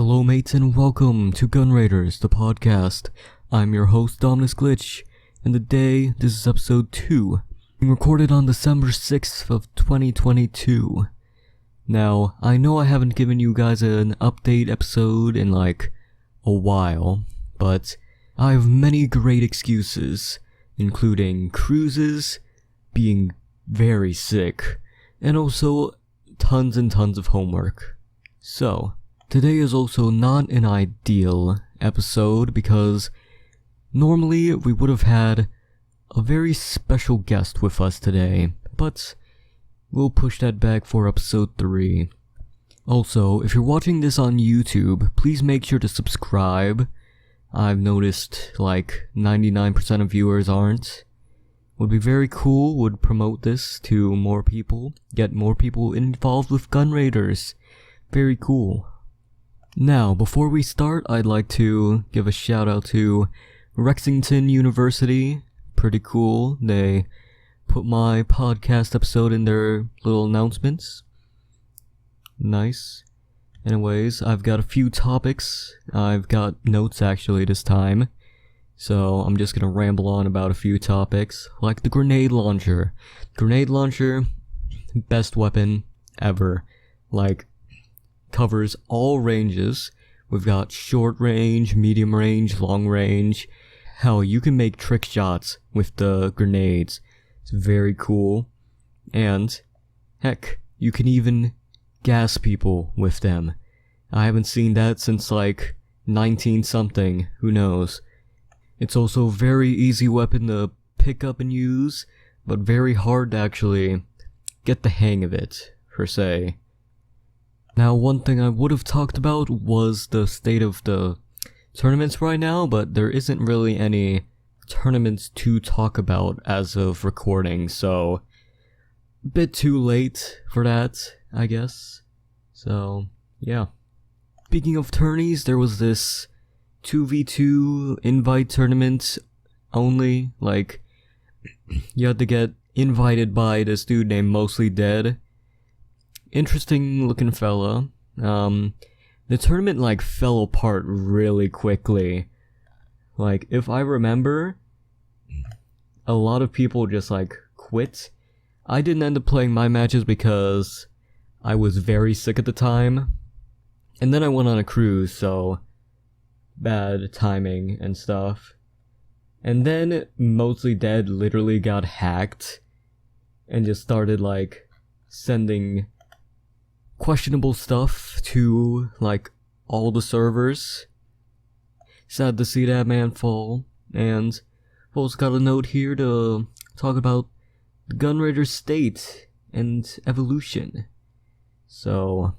Hello mates and welcome to Gun Raiders, the podcast. I'm your host Dominus Glitch, and today this is episode 2, being recorded on December 6th of 2022. Now, I know I haven't given you guys an update episode in like a while, but I have many great excuses, including cruises, being very sick, and also tons and tons of homework. So, today is also not an ideal episode because normally we would have had a very special guest with us today, but we'll push that back for episode 3. Also, if you're watching this on YouTube, please make sure to subscribe. I've noticed like 99% of viewers aren't. Would be very cool, would promote this to more people, get more people involved with Gun Raiders. Very cool. Now, before we start, I'd like to give a shout out to Lexington University. Pretty cool. They put my podcast episode in their little announcements. Nice. Anyways, I've got a few topics. I've got notes actually this time. So I'm just gonna ramble on about a few topics, like the grenade launcher. Grenade launcher, best weapon ever. Like, covers all ranges. We've got short range, medium range, long range. Hell, you can make trick shots with the grenades. It's very cool. And, heck, you can even gas people with them. I haven't seen that since like 19 something, who knows. It's also a very easy weapon to pick up and use, but very hard to actually get the hang of it, per se. Now, one thing I would have talked about was the state of the tournaments right now, but there isn't really any tournaments to talk about as of recording, so a bit too late for that, I guess. So, yeah. Speaking of tourneys, there was this 2v2 invite tournament only, like, you had to get invited by this dude named Mostly Dead. Interesting looking fella. The tournament like fell apart really quickly. Like, if I remember, a lot of people just like quit. I didn't end up playing my matches because I was very sick at the time. And then I went on a cruise, so bad timing and stuff. And then Mostly Dead literally got hacked and just started like sending questionable stuff to like all the servers. Sad to see that man fall. And I've also got a note here to talk about the Gun Raider state and evolution. So,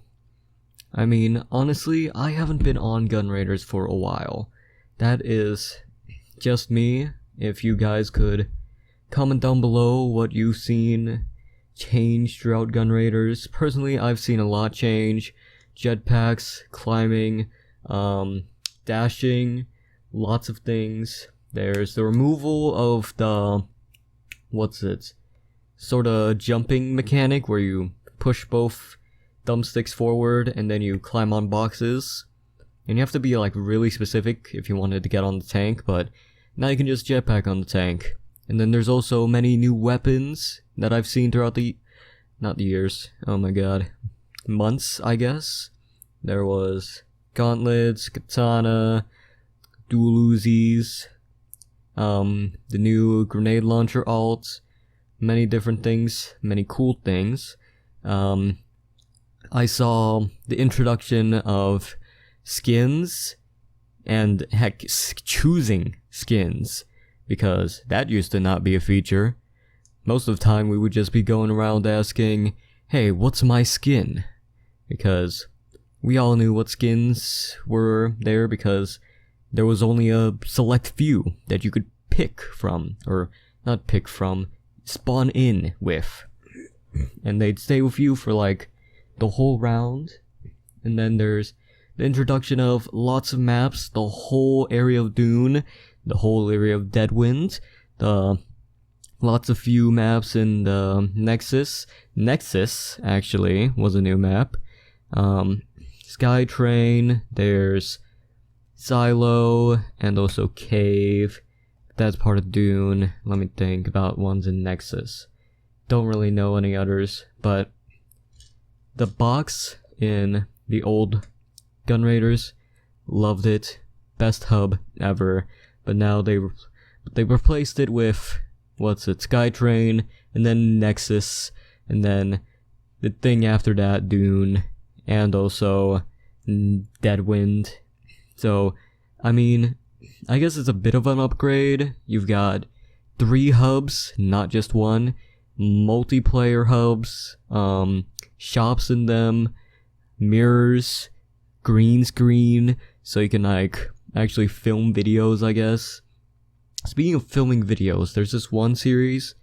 I mean, honestly, I haven't been on Gun Raiders for a while. That is just me. If you guys could comment down below what you've seen change throughout Gun Raiders. Personally, I've seen a lot change. Jetpacks, climbing, dashing, lots of things. There's the removal of the, sort of jumping mechanic where you push both thumbsticks forward and then you climb on boxes. And you have to be like really specific if you wanted to get on the tank, but now you can just jetpack on the tank. And then there's also many new weapons that I've seen throughout not the years, oh my god, months, I guess. There was gauntlets, katana, dual Uzis, the new grenade launcher alt, many different things, many cool things. I saw the introduction of skins, and heck, choosing skins. Because that used to not be a feature. Most of the time we would just be going around asking, hey, what's my skin? Because we all knew what skins were there because there was only a select few that you could pick from, or not pick from, spawn in with. And they'd stay with you for like the whole round. And then there's the introduction of lots of maps, the whole area of Dune, the whole area of Deadwind, the lots of few maps in the Nexus. Nexus, actually, was a new map. Skytrain, there's Silo, and also Cave. That's part of Dune. Let me think about ones in Nexus. Don't really know any others, but the box in the old Gun Raiders, loved it. Best hub ever. But now they replaced it with, Skytrain, and then Nexus, and then the thing after that, Dune, and also Deadwind. So, I mean, I guess it's a bit of an upgrade. You've got 3 hubs, not just one, multiplayer hubs, shops in them, mirrors, green screen, so you can like actually film videos, I guess. Speaking of filming videos, there's this one series,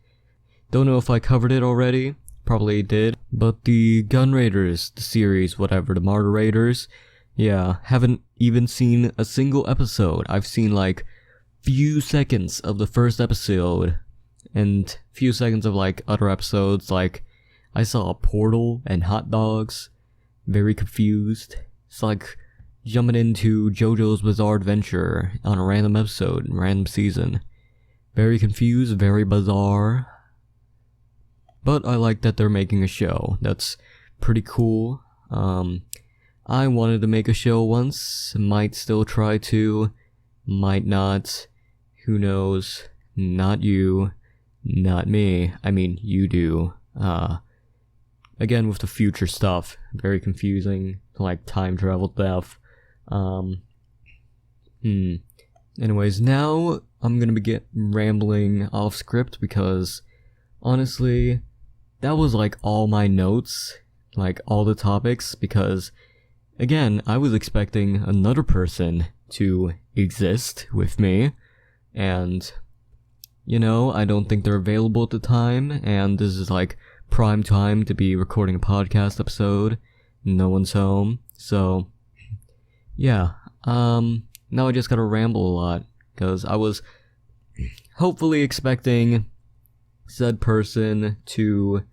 don't know if I covered it already, probably did, but the Gun Raiders, the series, whatever, the Martyr Raiders, yeah, haven't even seen a single episode. I've seen like few seconds of the first episode, and few seconds of like other episodes, like I saw a portal and hot dogs, very confused. It's like jumping into JoJo's Bizarre Adventure on a random episode, random season. Very confused, very bizarre. But I like that they're making a show. That's pretty cool. I wanted to make a show once. Might still try to. Might not. Who knows? Not you. Not me. I mean, you do. Again, with the future stuff. Very confusing. Like time travel stuff. Anyways, now I'm gonna be rambling off script because honestly, that was like all my notes, like all the topics, because again, I was expecting another person to exist with me, and you know, I don't think they're available at the time, and this is like prime time to be recording a podcast episode. No one's home, so yeah, now I just gotta ramble a lot, because I was hopefully expecting said person to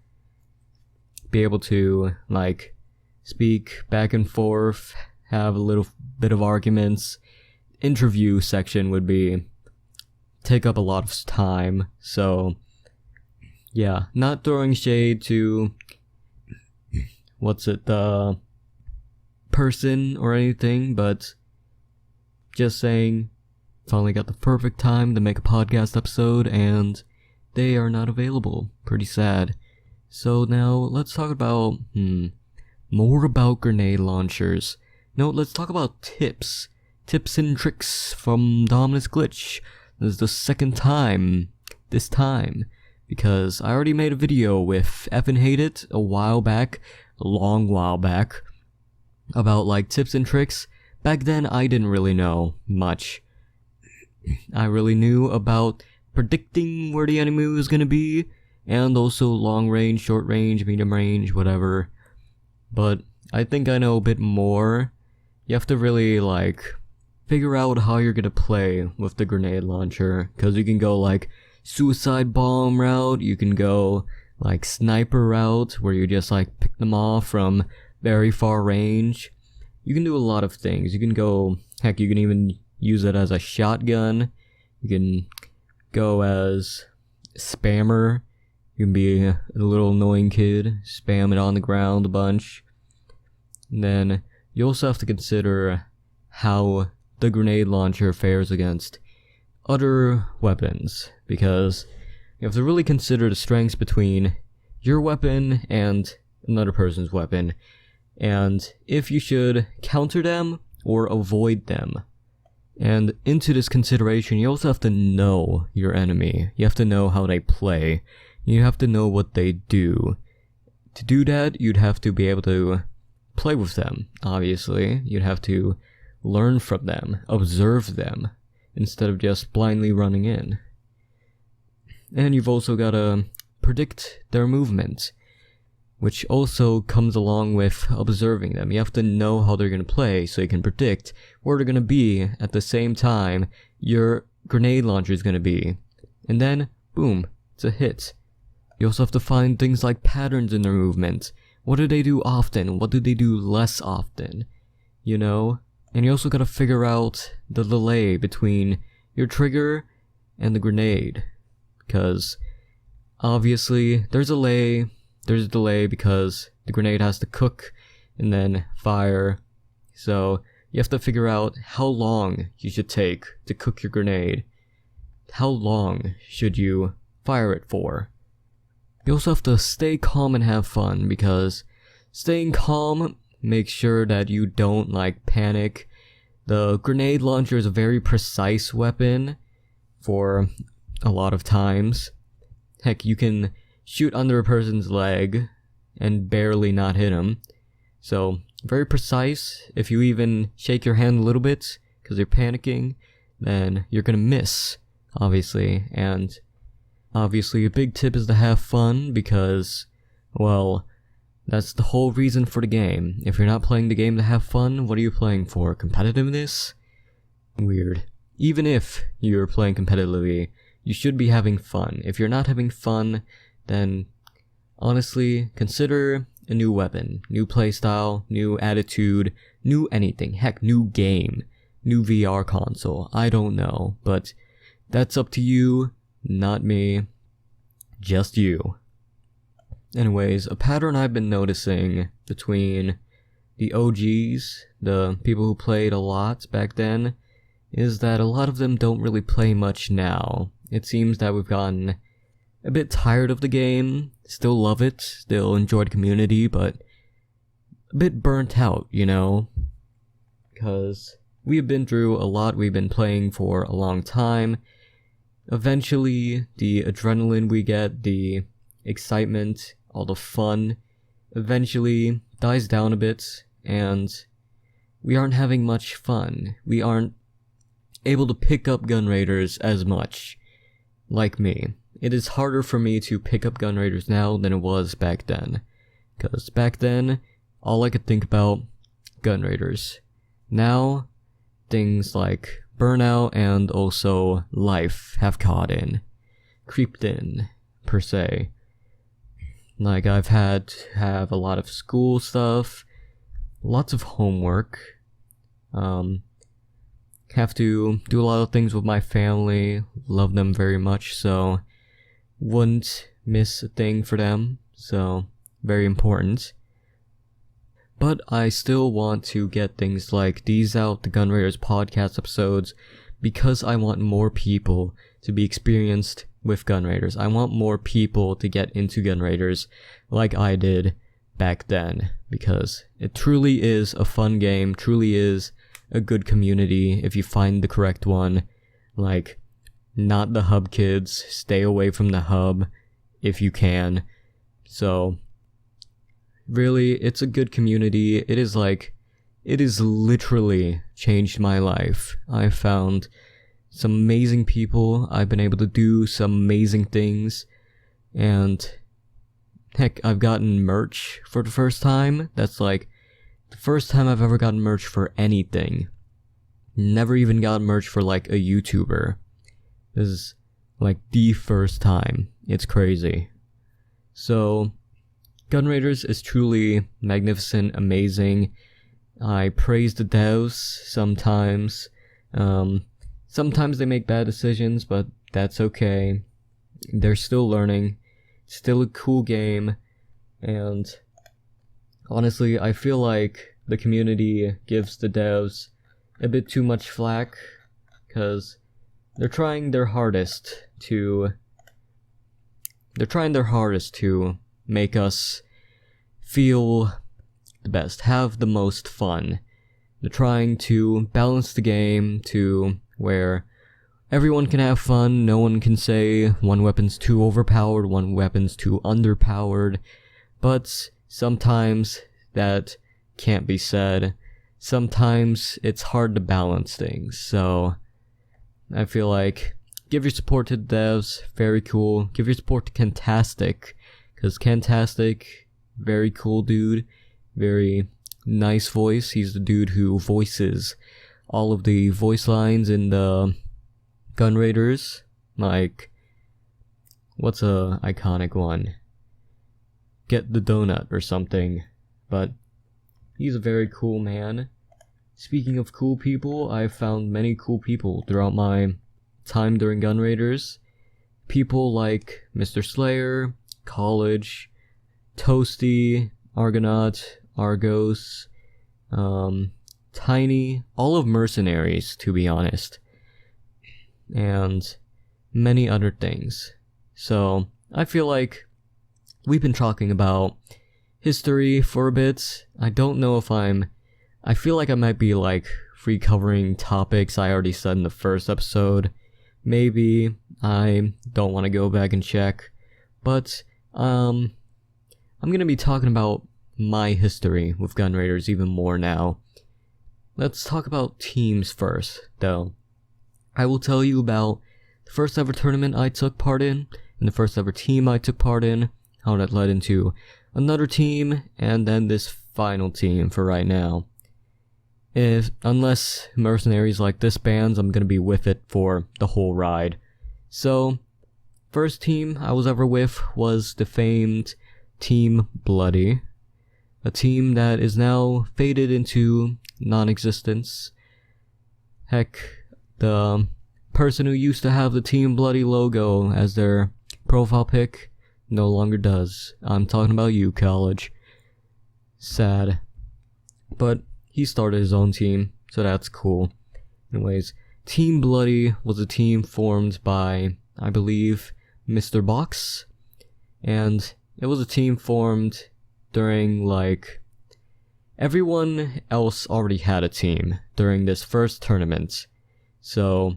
be able to, like, speak back and forth, have a little bit of arguments. Interview section would take up a lot of time, so yeah, not throwing shade to the person or anything, but just saying, finally got the perfect time to make a podcast episode, and they are not available. Pretty sad. So now, let's talk about, more about grenade launchers. No, let's talk about tips. Tips and tricks from Dominus Glitch. This is the second time, this time, because I already made a video with Evan Hate It a while back, a long while back, about like tips and tricks. Back then I didn't really know much. I really knew about predicting where the enemy was gonna be, and also long range, short range, medium range, whatever. But I think I know a bit more. You have to really like figure out how you're gonna play with the grenade launcher, because you can go like suicide bomb route, you can go like sniper route where you just like pick them off from very far range. You can do a lot of things. You can go, heck, you can even use it as a shotgun. You can go as spammer. You can be a little annoying kid, spam it on the ground a bunch. And then you also have to consider how the grenade launcher fares against other weapons, because you have to really consider the strengths between your weapon and another person's weapon, and if you should counter them or avoid them. And into this consideration, you also have to know your enemy. You have to know how they play. You have to know what they do. To do that, you'd have to be able to play with them, obviously. You'd have to learn from them, observe them, instead of just blindly running in. And you've also got to predict their movement, which also comes along with observing them. You have to know how they're going to play so you can predict where they're going to be at the same time your grenade launcher is going to be. And then, boom, it's a hit. You also have to find things like patterns in their movement. What do they do often? What do they do less often? you know? And you also gotta figure out the delay between your trigger and the grenade. Because obviously there's a delay because the grenade has to cook and then fire. So you have to figure out how long you should take to cook your grenade. How long should you fire it for? You also have to stay calm and have fun, because staying calm makes sure that you don't panic. The grenade launcher is a very precise weapon for a lot of times. Heck, you can shoot under a person's leg and barely not hit him. So, very precise. If you even shake your hand a little bit because you're panicking, then you're gonna miss, obviously. And obviously a big tip is to have fun, because, well, that's the whole reason for the game. If you're not playing the game to have fun, what are you playing for? Competitiveness? Weird. Even if you're playing competitively, you should be having fun. If you're not having fun, then honestly, consider a new weapon, new playstyle, new attitude, new anything. Heck, new game, new VR console. I don't know, but that's up to you, not me. Just you. Anyways, a pattern I've been noticing between the OGs, the people who played a lot back then, is that a lot of them don't really play much now. It seems that we've gotten a bit tired of the game, still love it, still enjoy the community, but a bit burnt out, you know? Because we've been through a lot, we've been playing for a long time. Eventually, the adrenaline we get, the excitement, all the fun, eventually dies down a bit, and we aren't having much fun. We aren't able to pick up Gun Raiders as much, like me. It is harder for me to pick up Gun Raiders now than it was back then. Because back then, all I could think about, Gun Raiders. Now, things like Burnout and also life have creeped in, per se. I've had to have a lot of school stuff, lots of homework, have to do a lot of things with my family, love them very much, so wouldn't miss a thing for them, so very important. But I still want to get things like these out, the Gun Raiders podcast episodes, because I want more people to be experienced with Gun Raiders. I want more people to get into Gun Raiders like I did back then, because it truly is a fun game, truly is a good community if you find the correct one. Not the hub kids, stay away from the hub if you can. So really, it's a good community. It is literally changed my life. I've found some amazing people. I've been able to do some amazing things. And heck, I've gotten merch for the first time. That's the first time I've ever gotten merch for anything. Never even got merch for a YouTuber. This is the first time. It's crazy. So Gun Raiders is truly magnificent, amazing. I praise the devs sometimes. Sometimes they make bad decisions, but that's okay. They're still learning. It's still a cool game. And honestly, I feel like the community gives the devs a bit too much flack, because they're trying their hardest to make us feel the best, have the most fun. They're trying to balance the game to where everyone can have fun. No one can say one weapon's too overpowered, one weapon's too underpowered. But sometimes that can't be said. Sometimes it's hard to balance things. So I feel like give your support to the devs, very cool. Give your support to Kentastic, because Kentastic, very cool dude, very nice voice. He's the dude who voices all of the voice lines in the Gun Raiders. What's a iconic one? Get the donut or something. But he's a very cool man. speaking of cool people, I found many cool people throughout my time during Gun Raiders. People like Mr. Slayer, College, Toasty, Argonaut, Argos, Tiny, all of Mercenaries, to be honest, and many other things. So, I feel like we've been talking about history for a bit. I don't know if I feel like I might be like recovering topics I already said in the first episode. Maybe. I don't want to go back and check. But, I'm gonna be talking about my history with Gun Raiders even more now. Let's talk about teams first, though. I will tell you about the first ever tournament I took part in, and the first ever team I took part in, how that led into another team, and then this final team for right now. Unless Mercenaries like this bands, I'm gonna be with it for the whole ride. So, first team I was ever with was the famed Team Bloody, a team that is now faded into non-existence. Heck, the person who used to have the Team Bloody logo as their profile pic no longer does. I'm talking about you, College. Sad. But he started his own team, so that's cool. Anyways, Team Bloody was a team formed by, I believe, Mr. Box, and it was a team formed during, like, everyone else already had a team during this first tournament. So,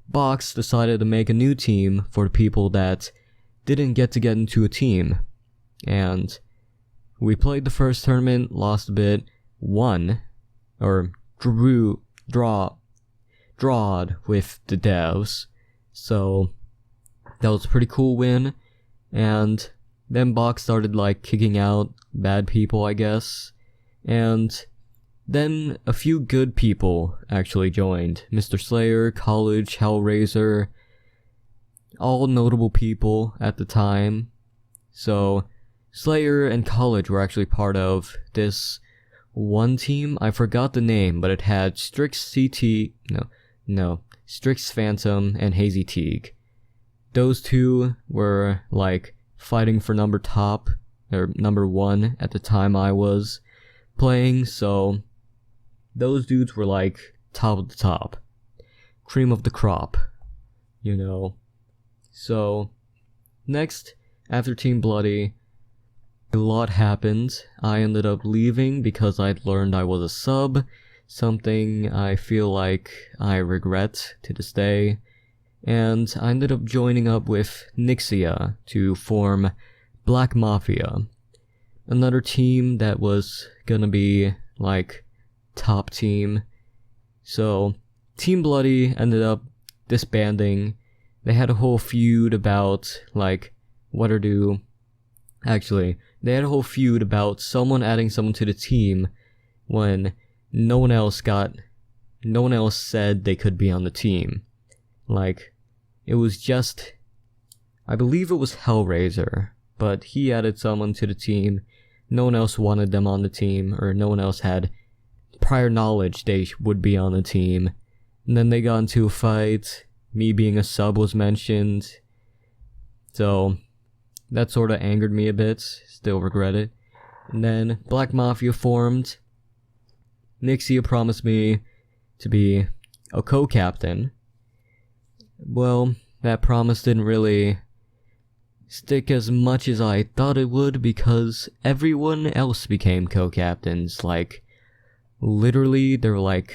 Box decided to make a new team for the people that didn't get into a team. And we played the first tournament, lost a bit, won, or drawed with the devs. So, that was a pretty cool win. And then Box started like kicking out bad people, I guess. And then a few good people actually joined. Mr. Slayer, College, Hellraiser, all notable people at the time. So, Slayer and College were actually part of this one team. I forgot the name, but it had Strix Phantom and Hazy Teague. Those two were like fighting for number one at the time I was playing, so those dudes were like top of the top. Cream of the crop, you know. So, next, after Team Bloody, a lot happened. I ended up leaving because I'd learned I was a sub, something I feel like I regret to this day. And I ended up joining up with Nixia to form Black Mafia, another team that was gonna be like top team. So Team Bloody ended up disbanding. They had a whole feud about like they had a whole feud about someone adding someone to the team when no one else said they could be on the team. Like, it was just, I believe it was Hellraiser, but he added someone to the team. No one else wanted them on the team, or no one else had prior knowledge they would be on the team. And then they got into a fight. Me being a sub was mentioned. So, that sort of angered me a bit. Still regret it. And then Black Mafia formed. Nixia promised me to be a co-captain. Well, that promise didn't really stick as much as I thought it would because everyone else became co-captains. Like, literally, there were like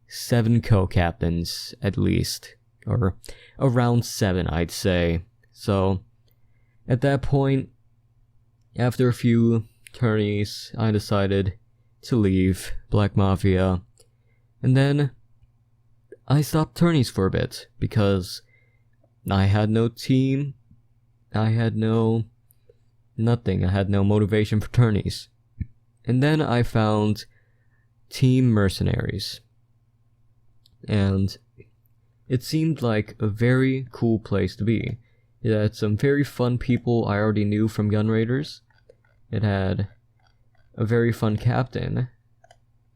7 co-captains at least. Or around 7, I'd say. So, at that point, after a few tourneys, I decided to leave Black Mafia. And then I stopped tourneys for a bit because I had no team. I had nothing. I had no motivation for tourneys. And then I found Team Mercenaries. And it seemed like a very cool place to be. It had some very fun people I already knew from Gun Raiders. It had a very fun captain.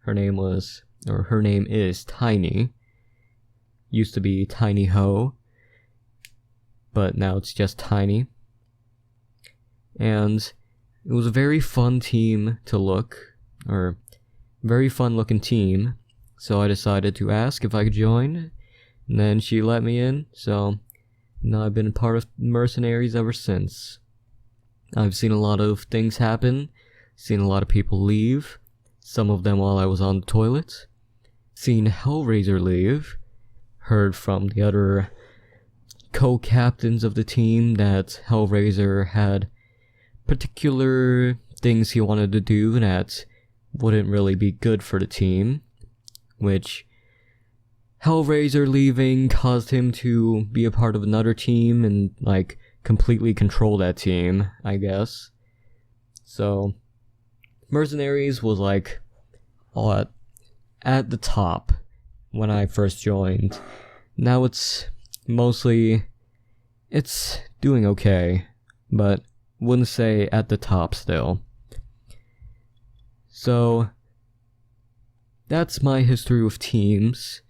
Her name was or her name is Tiny. Used to be Tiny Ho, but now it's just Tiny. And it was a very fun team to look, or very fun looking team. So I decided to ask if I could join, and then she let me in, so now I've been part of Mercenaries ever since. I've seen a lot of things happen, seen a lot of people leave, some of them while I was on the toilet, seen Hellraiser leave, heard from the other co-captains of the team that Hellraiser had particular things he wanted to do that wouldn't really be good for the team, which Hellraiser leaving caused him to be a part of another team and, like, completely control that team, I guess. So, Mercenaries was, like, at the top when I first joined. Now it's doing okay, but wouldn't say at the top still. So, that's my history with teams.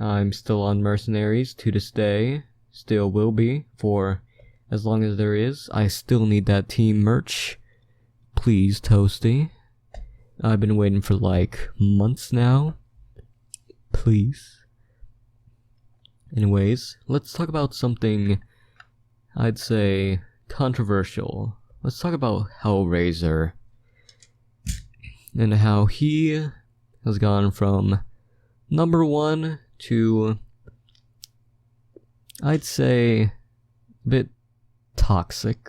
I'm still on Mercenaries to this day, still will be for as long as there is. I still need that team merch. Please, Toasty. I've been waiting for like months now. Please. Anyways, let's talk about something I'd say controversial. Let's talk about Hellraiser and how he has gone from number 1 to, I'd say, a bit toxic.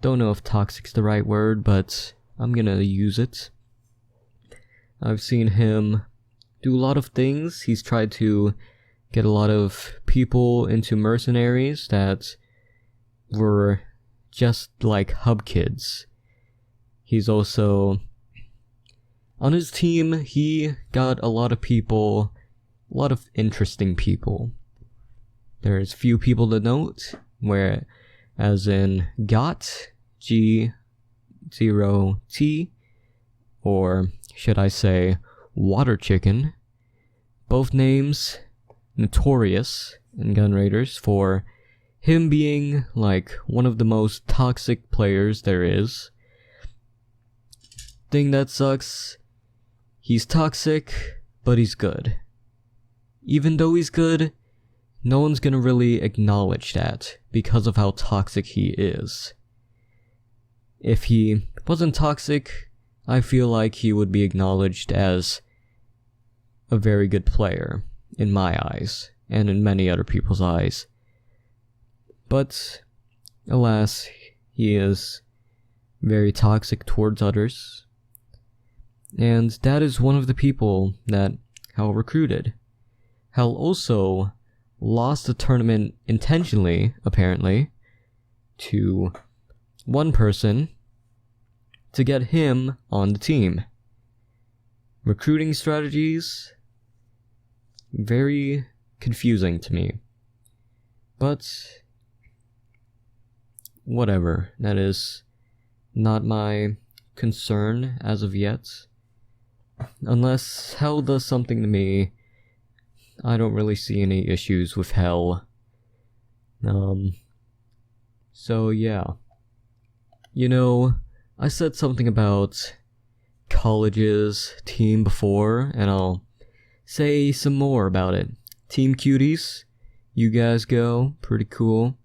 Don't know if toxic's the right word, but I'm gonna use it. I've seen him do a lot of things. He's tried to get a lot of people into Mercenaries that were just like hub kids. He's also, on his team, he got a lot of people, a lot of interesting people. There's few people to note, where, as in Got, G0T, or should I say, Water Chicken. Both names notorious in Gun Raiders for him being like one of the most toxic players there is. Thing that sucks, he's toxic, but he's good. Even though he's good, no one's gonna really acknowledge that because of how toxic he is. If he wasn't toxic, I feel like he would be acknowledged as a very good player, in my eyes, and in many other people's eyes. But, alas, he is very toxic towards others. And that is one of the people that Hell recruited. Hell also lost the tournament intentionally, apparently, to one person to get him on the team. Recruiting strategies, very confusing to me. But whatever, that is not my concern as of yet. Unless Hell does something to me, I don't really see any issues with Hell. So yeah. You know, I said something about college's team before, and I'll say some more about it. Team Cuties, you guys go, pretty cool.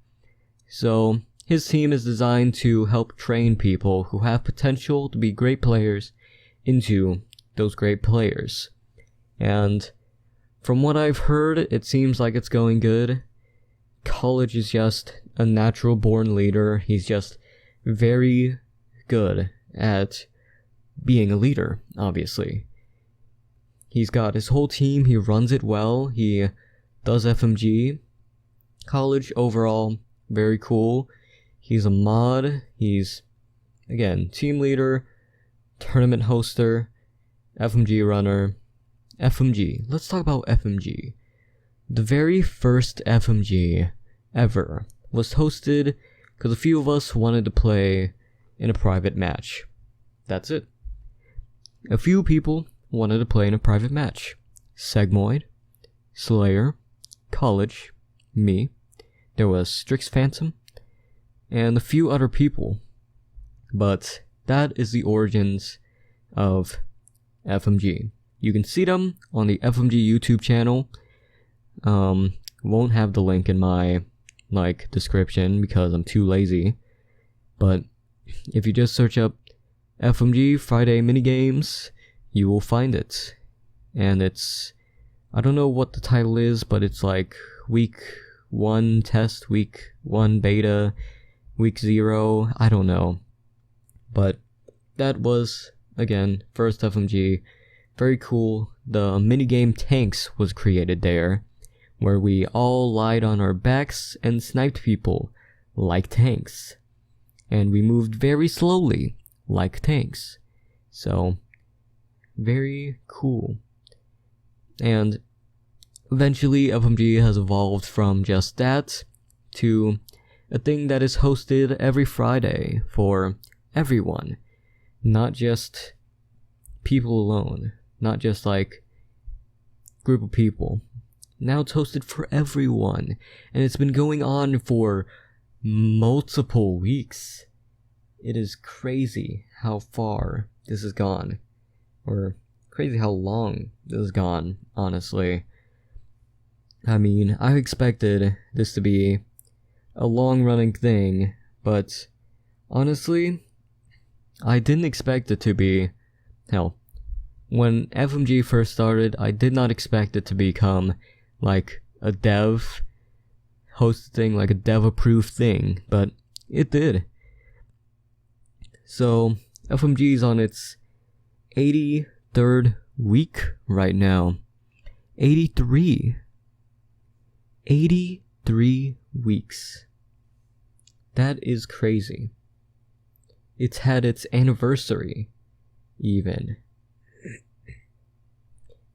So, his team is designed to help train people who have potential to be great players into those great players. And from what I've heard, it seems like it's going good. College is just a natural born leader. He's just very good at being a leader, obviously. He's got his whole team, he runs it well, he does FMG. College overall, very cool. He's a mod, he's, again, team leader, tournament hoster, FMG runner. FMG, let's talk about FMG. The very first FMG ever was hosted because a few of us wanted to play in a private match. That's it. A few people wanted to play in a private match. Segmoid, Slayer, College, me, there was Strix Phantom, and a few other people. But that is the origins of FMG. You can see them on the FMG YouTube channel. Won't have the link in my description because I'm too lazy. But if you just search up FMG Friday Minigames, you will find it. And it's, I don't know what the title is, but it's like week 1 test, week 1 beta, week 0, I don't know. But that was, again, first FMG. Very cool. The minigame Tanks was created there, where we all lied on our backs and sniped people like tanks. And we moved very slowly like tanks. So, very cool. And eventually FMG has evolved from just that to a thing that is hosted every Friday for everyone. Not just people alone. Not just like group of people. Now it's hosted for everyone. And it's been going on for multiple weeks. It is crazy how far this has gone. Or crazy how long this has gone, honestly. I mean, I expected this to be a long-running thing, but honestly, I didn't expect it to be. Hell, when FMG first started, I did not expect it to become like a dev hosted thing, like a dev-approved thing, but it did. So, FMG is on its 83rd week right now. 83 weeks. That is crazy. It's had its anniversary, even.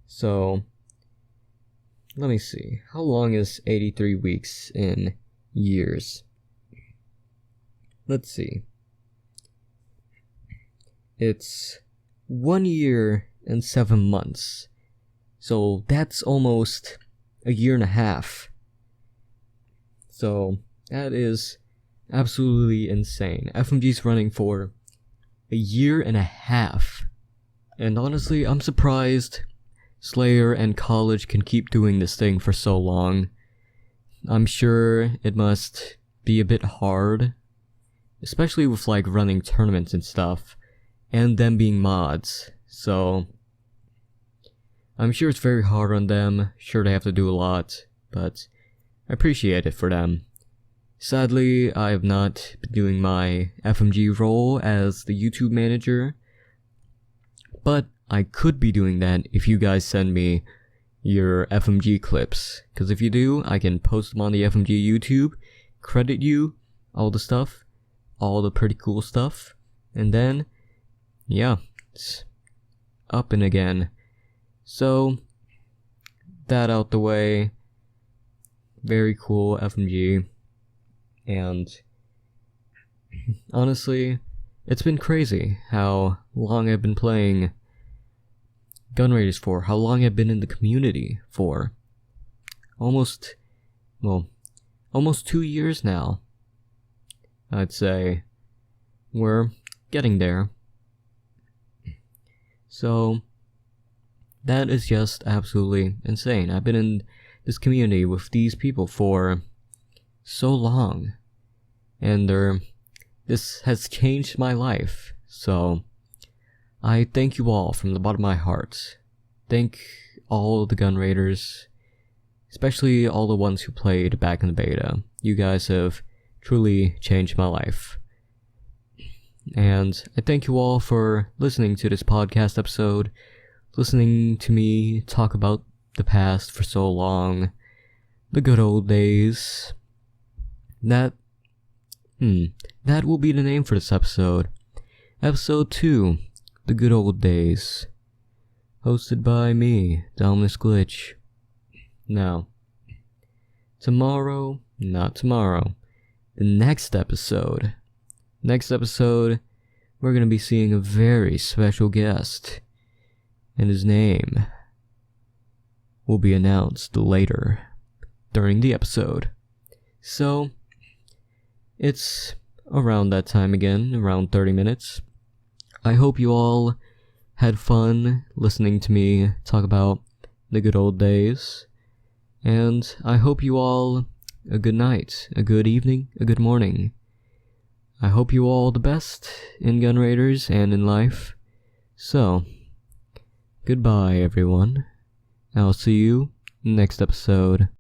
So, let me see. How long is 83 weeks in years? Let's see. It's 1 year and 7 months. So that's almost a year and a half. So that is absolutely insane. FMG's running for a year and a half. And honestly, I'm surprised Slayer and College can keep doing this thing for so long. I'm sure it must be a bit hard, especially with like running tournaments and stuff, and them being mods. So I'm sure it's very hard on them. Sure, they have to do a lot, but I appreciate it for them. Sadly, I have not been doing my FMG role as the YouTube manager, but I could be doing that if you guys send me your FMG clips. Because if you do, I can post them on the FMG YouTube, credit you, all the stuff, all the pretty cool stuff, and then, yeah, it's up and again. So, that out the way, very cool FMG, and honestly, it's been crazy how long I've been playing Gun Raiders for, how long I've been in the community for. Almost 2 years now. I'd say we're getting there. So, that is just absolutely insane. I've been in this community with these people for so long, and this has changed my life. So, I thank you all from the bottom of my heart. Thank all the Gun Raiders, especially all the ones who played back in the beta. You guys have truly changed my life. And I thank you all for listening to this podcast episode, listening to me talk about the past for so long, the good old days. That will be the name for this episode. Episode 2, The Good Old Days. Hosted by me, Dominus Glitch. Now, not tomorrow, the next episode, we're gonna be seeing a very special guest. and his name will be announced later during the episode. So, it's around that time again, around 30 minutes. I hope you all had fun listening to me talk about the good old days, and I hope you all a good night, a good evening, a good morning. I hope you all the best in Gun Raiders and in life. So, goodbye everyone. I'll see you next episode.